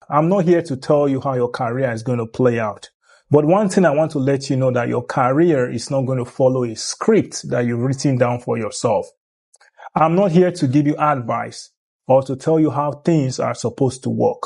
I'm not here to tell you how your career is going to play out. But one thing I want to let you know that your career is not going to follow a script that you've written down for yourself. I'm not here to give you advice or to tell you how things are supposed to work.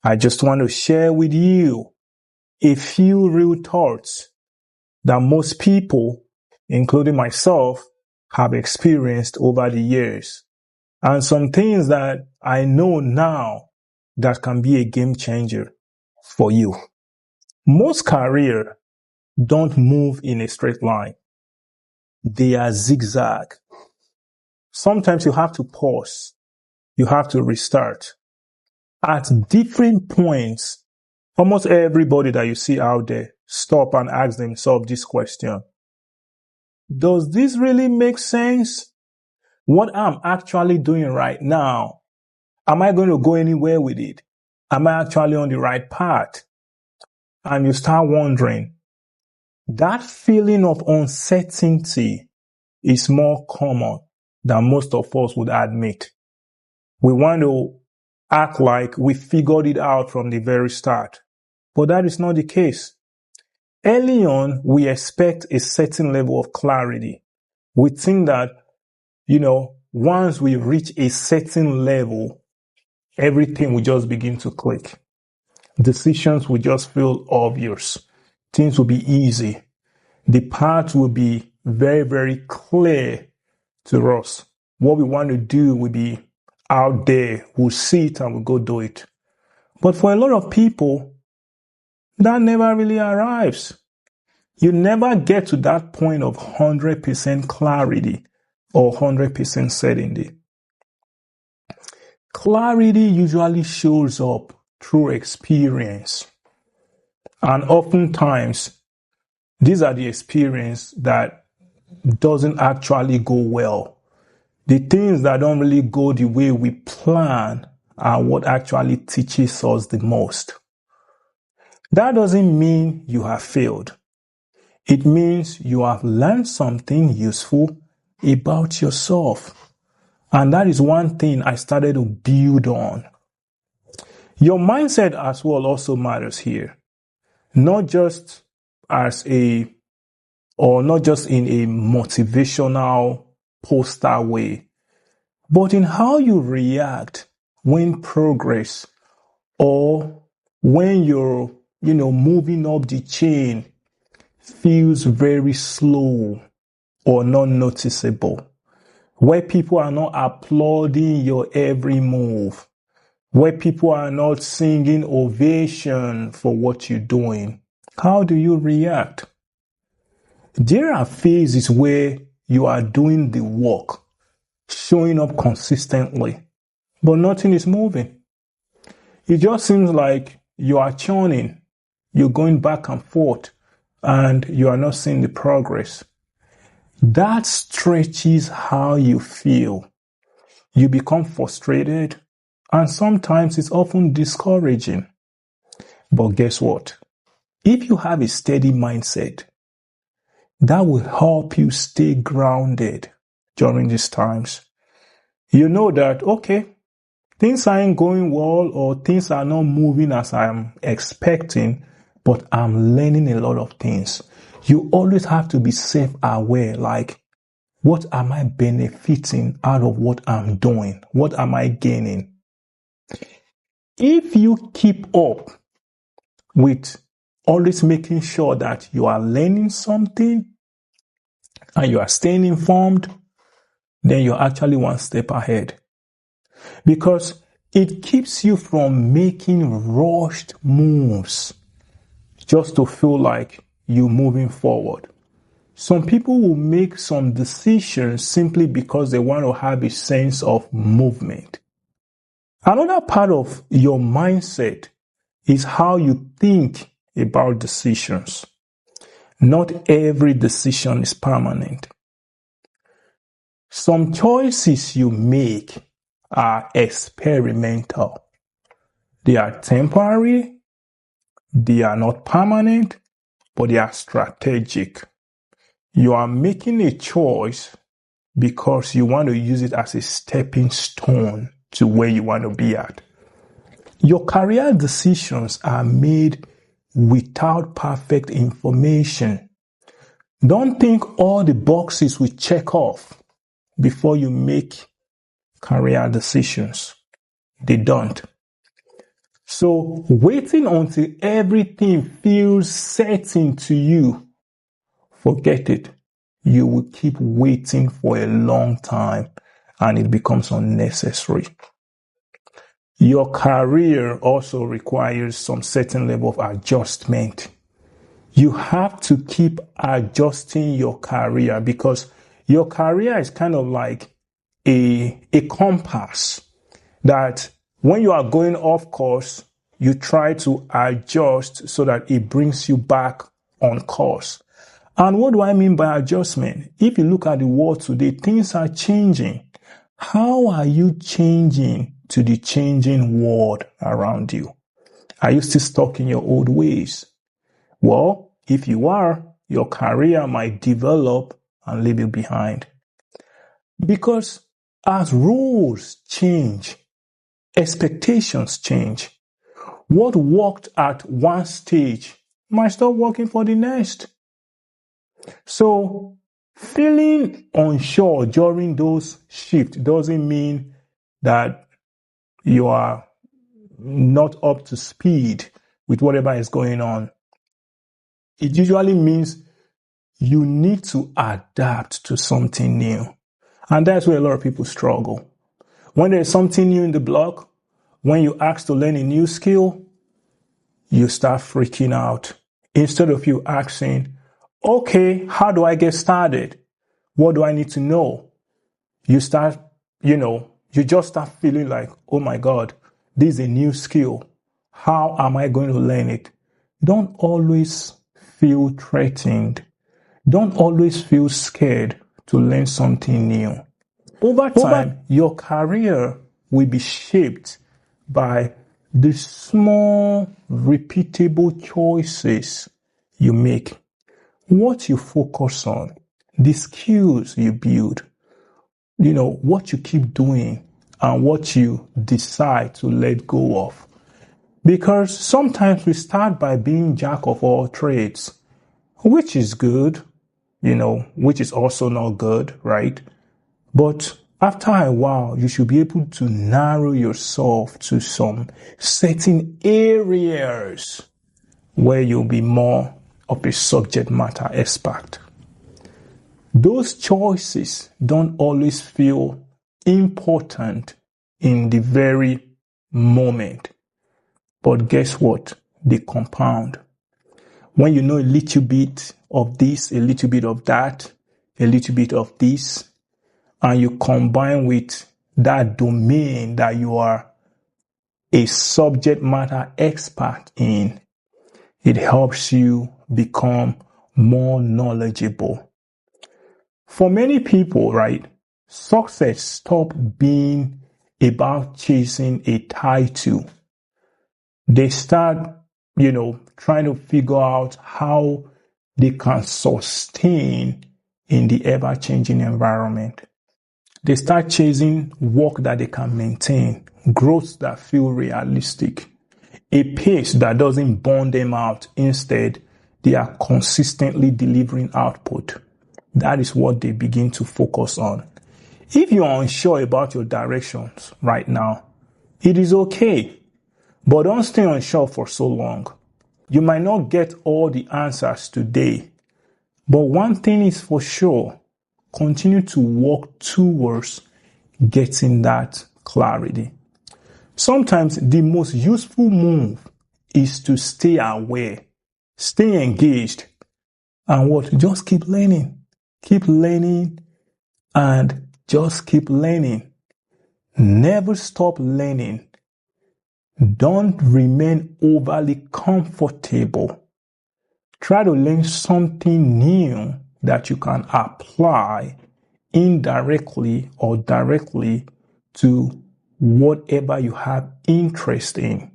I just want to share with you a few real thoughts that most people, including myself, have experienced over the years. And some things that I know now that can be a game changer for you. Most careers don't move in a straight line. They are zigzag. Sometimes you have to pause. You have to restart. At different points, almost everybody that you see out there stop and ask themselves this question. Does this really make sense? What I'm actually doing right now, am I going to go anywhere with it? Am I actually on the right path? And you start wondering. That feeling of uncertainty is more common than most of us would admit. We want to act like we figured it out from the very start, but that is not the case. Early on, we expect a certain level of clarity. We think that, once we reach a certain level, everything will just begin to click. Decisions will just feel obvious. Things will be easy. The path will be very, very clear to us. What we want to do will be out there. We'll see it and we'll go do it. But for a lot of people, that never really arrives. You never get to that point of 100% clarity or 100% certainty. Clarity usually shows up through experience. And oftentimes, these are the experience that doesn't actually go well. The things that don't really go the way we plan are what actually teaches us the most. That doesn't mean you have failed. It means you have learned something useful about yourself. And that is one thing I started to build on. Your mindset as well also matters here. Not just in a motivational poster way, but in how you react when progress or when you're, moving up the chain feels very slow or not noticeable, where people are not applauding your every move, where people are not singing ovation for what you're doing. How do you react? There are phases where you are doing the work, showing up consistently, but nothing is moving. It just seems like you are churning, you're going back and forth, and you are not seeing the progress. That stretches how you feel. You become frustrated, and sometimes it's often discouraging. But guess what? If you have a steady mindset, that will help you stay grounded during these times. You know that, okay, things aren't going well or things are not moving as I'm expecting, but I'm learning a lot of things. You always have to be self-aware, like, what am I benefiting out of what I'm doing? What am I gaining? If you keep up with always making sure that you are learning something and you are staying informed, then you're actually one step ahead. Because it keeps you from making rushed moves just to feel like you're moving forward. Some people will make some decisions simply because they want to have a sense of movement. Another part of your mindset is how you think about decisions. Not every decision is permanent. Some choices you make are experimental. They are temporary, they are not permanent, but they are strategic. You are making a choice because you want to use it as a stepping stone to where you want to be at. Your career decisions are made without perfect information. Don't think all the boxes will check off before you make career decisions. They don't. So waiting until everything feels certain to you, forget it. You will keep waiting for a long time and it becomes unnecessary. Your career also requires some certain level of adjustment. You have to keep adjusting your career because your career is kind of like a compass that when you are going off course, you try to adjust so that it brings you back on course. And what do I mean by adjustment? If you look at the world today, things are changing. How are you changing to the changing world around you? Are you still stuck in your old ways? Well, if you are, your career might develop and leave you behind. Because as roles change, expectations change. What worked at one stage might stop working for the next. So, feeling unsure during those shifts doesn't mean that you are not up to speed with whatever is going on. It usually means you need to adapt to something new. And that's where a lot of people struggle. When there's something new in the block, when you ask to learn a new skill, you start freaking out. Instead of you asking, okay, how do I get started? What do I need to know? You start, you just start feeling like, oh my God, this is a new skill. How am I going to learn it? Don't always feel threatened. Don't always feel scared to learn something new. Over time, your career will be shaped by the small, repeatable choices you make. What you focus on, the skills you build, what you keep doing and what you decide to let go of. Because sometimes we start by being jack of all trades, which is good, which is also not good, right? But after a while, you should be able to narrow yourself to some certain areas where you'll be more of a subject matter expert. Those choices don't always feel important in the very moment. But guess what? They compound. When you know a little bit of this, a little bit of that, a little bit of this, and you combine with that domain that you are a subject matter expert in, it helps you become more knowledgeable. For many people, right, success stops being about chasing a title. They start, trying to figure out how they can sustain in the ever-changing environment. They start chasing work that they can maintain, growth that feel realistic, a pace that doesn't burn them out. Instead, they are consistently delivering output. That is what they begin to focus on. If you are unsure about your directions right now, it is okay, but don't stay unsure for so long. You might not get all the answers today, but one thing is for sure, continue to work towards getting that clarity. Sometimes the most useful move is to stay aware, stay engaged, and just keep learning. Keep learning and just keep learning. Never stop learning. Don't remain overly comfortable. Try to learn something new that you can apply indirectly or directly to whatever you have interest in.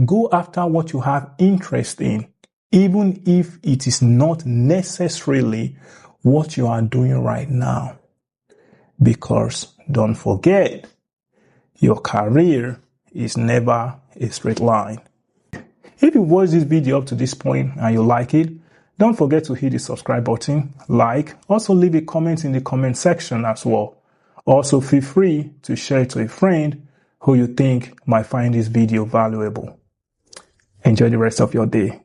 Go after what you have interest in, even if it is not necessarily what you are doing right now. Because don't forget, your career is never a straight line. If you watched this video up to this point and you like it, don't forget to hit the subscribe button, also leave a comment in the comment section as well. Also feel free to share it to a friend who you think might find this video valuable. Enjoy the rest of your day.